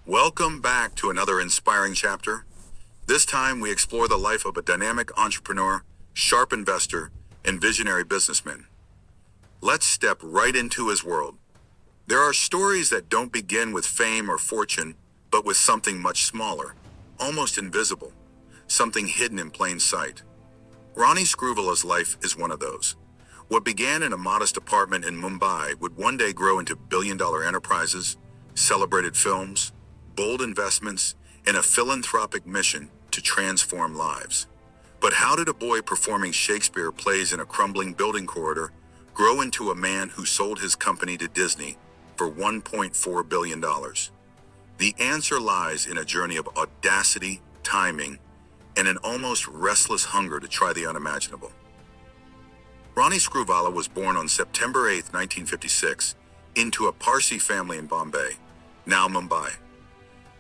Welcome back to another inspiring chapter. This time we explore the life of a dynamic entrepreneur, sharp investor, and visionary businessman. Let's step right into his world. There are stories that don't begin with fame or fortune, but with something much smaller, almost invisible, something hidden in plain sight. Ronnie Screwvala's life is one of those. What began in a modest apartment in Mumbai would one day grow into billion-dollar enterprises, celebrated films, bold investments, and a philanthropic mission to transform lives. But how did a boy performing Shakespeare plays in a crumbling building corridor grow into a man who sold his company to Disney for $1.4 billion? The answer lies in a journey of audacity, timing, and an almost restless hunger to try the unimaginable. Ronnie Screwvala was born on September 8, 1956, into a Parsi family in Bombay, now Mumbai.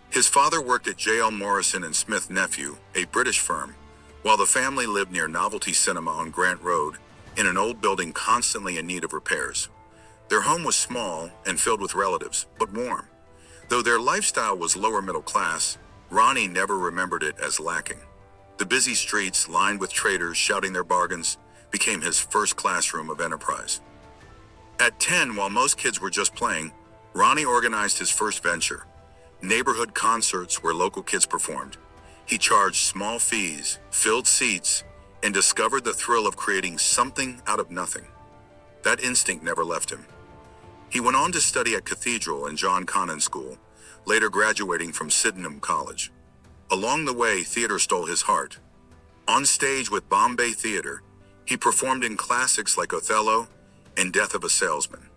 His father worked at J.L. Morrison and Smith Nephew, a British firm, while the family lived near Novelty Cinema on Grant Road, in an old building constantly in need of repairs. Their home was small and filled with relatives, but warm. Though their lifestyle was lower middle class, Ronnie never remembered it as lacking. The busy streets, lined with traders shouting their bargains, became his first classroom of enterprise. At 10, while most kids were just playing, Ronnie organized his first venture, neighborhood concerts where local kids performed. He charged small fees, filled seats, and discovered the thrill of creating something out of nothing. That instinct never left him. He went on to study at Cathedral and John Connon School, later graduating from Sydenham College. Along the way, theater stole his heart. On stage with Bombay Theater, he performed in classics like Othello and Death of a Salesman.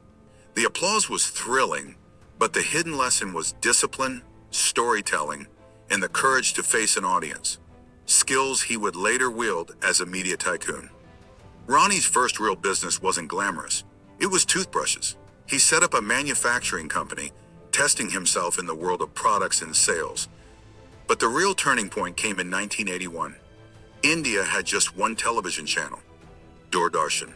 The applause was thrilling, but the hidden lesson was discipline, storytelling, and the courage to face an audience, skills he would later wield as a media tycoon. Ronnie's first real business wasn't glamorous. It was toothbrushes. He set up a manufacturing company, testing himself in the world of products and sales. But the real turning point came in 1981. India had just one television channel, Doordarshan.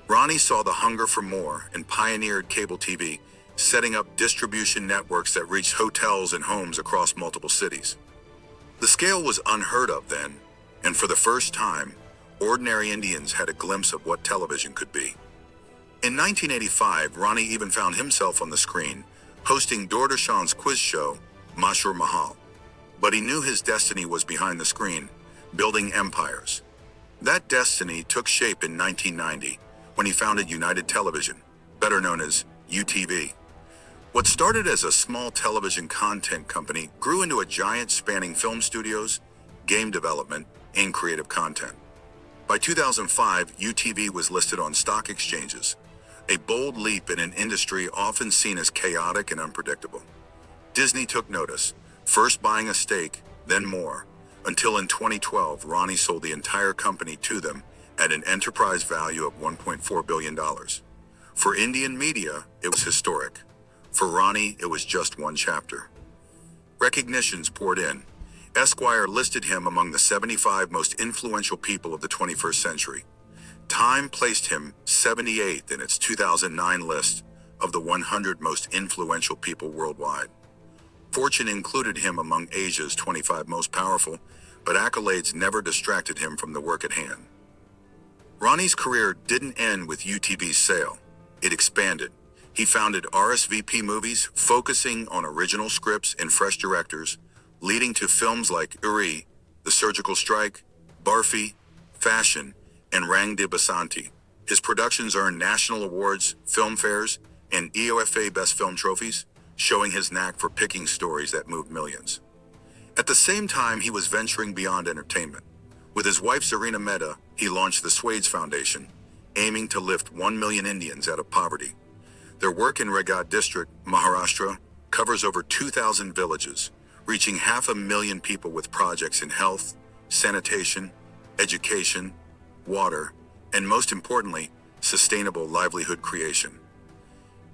Ronnie saw the hunger for more and pioneered cable TV, setting up distribution networks that reached hotels and homes across multiple cities. The scale was unheard of then, and for the first time, ordinary Indians had a glimpse of what television could be. In 1985, Ronnie even found himself on the screen, hosting Doordarshan's quiz show, Mashur Mahal. But he knew his destiny was behind the screen, building empires. That destiny took shape in 1990, when he founded United Television, better known as UTV. What started as a small television content company grew into a giant spanning film studios, game development, and creative content. By 2005, UTV was listed on stock exchanges, a bold leap in an industry often seen as chaotic and unpredictable. Disney took notice, first buying a stake, then more, until in 2012, Ronnie sold the entire company to them at an enterprise value of $1.4 billion. For Indian media, it was historic. For Ronnie, it was just one chapter. Recognitions poured in. Esquire listed him among the 75 most influential people of the 21st century. Time placed him 78th in its 2009 list of the 100 most influential people worldwide. Fortune included him among Asia's 25 most powerful, but accolades never distracted him from the work at hand. Ronnie's career didn't end with UTV's sale. It expanded. He founded RSVP Movies, focusing on original scripts and fresh directors, leading to films like Uri, The Surgical Strike, Barfi, Fashion, and Rang de Basanti. His productions earned national awards, film fairs, and EOFA Best Film trophies, showing his knack for picking stories that moved millions. At the same time, he was venturing beyond entertainment. With his wife Zarina Mehta, he launched the Swades Foundation, aiming to lift 1 million Indians out of poverty. Their work in Raigad district, Maharashtra, covers over 2,000 villages, reaching 500,000 people with projects in health, sanitation, education, water, and most importantly, sustainable livelihood creation.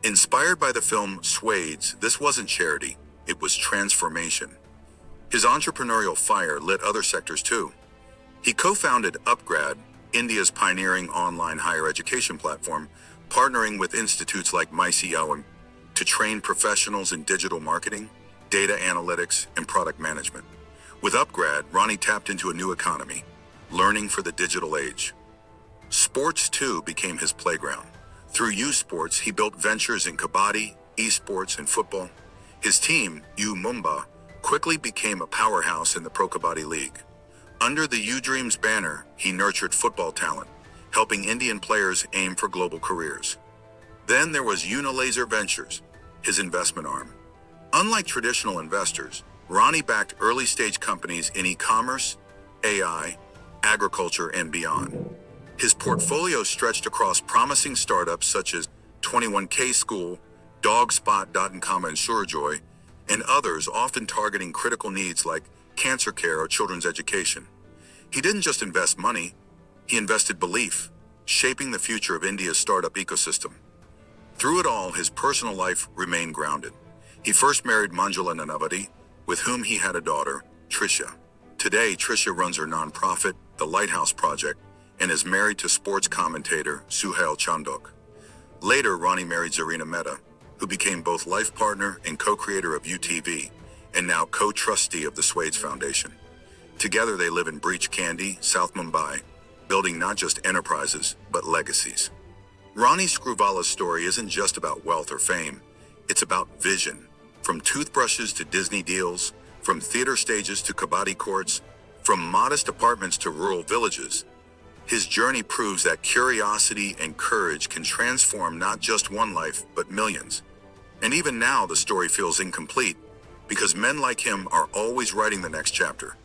Inspired by the film Swades, this wasn't charity, it was transformation. His entrepreneurial fire lit other sectors too. He co-founded upGrad, India's pioneering online higher education platform, partnering with institutes like MyCEO to train professionals in digital marketing, data analytics, and product management. With upGrad, Ronnie tapped into a new economy, learning for the digital age. Sports, too, became his playground. Through U Sports, he built ventures in kabaddi, esports, and football. His team, U Mumba, quickly became a powerhouse in the Pro Kabaddi League. Under the U Dreams banner, he nurtured football talent, helping Indian players aim for global careers. Then there was Unilaser Ventures, his investment arm. Unlike traditional investors, Ronnie backed early-stage companies in e-commerce, AI, agriculture, and beyond. His portfolio stretched across promising startups such as 21K School, Dogspot.com, and SureJoy, and others often targeting critical needs like cancer care or children's education. He didn't just invest money, he invested belief, shaping the future of India's startup ecosystem. Through it all, his personal life remained grounded. He first married Manjula Nanavati, with whom he had a daughter, Trisha. Today, Trisha runs her nonprofit, The Lighthouse Project, and is married to sports commentator Suhail Chandok. Later, Ronnie married Zarina Mehta, who became both life partner and co-creator of UTV, and now co-trustee of the Swades Foundation. Together, they live in Breach Candy, South Mumbai, building not just enterprises, but legacies. Ronnie Screwvala's story isn't just about wealth or fame, it's about vision. From toothbrushes to Disney deals, from theater stages to kabaddi courts, from modest apartments to rural villages, his journey proves that curiosity and courage can transform not just one life, but millions. And even now, the story feels incomplete, because men like him are always writing the next chapter.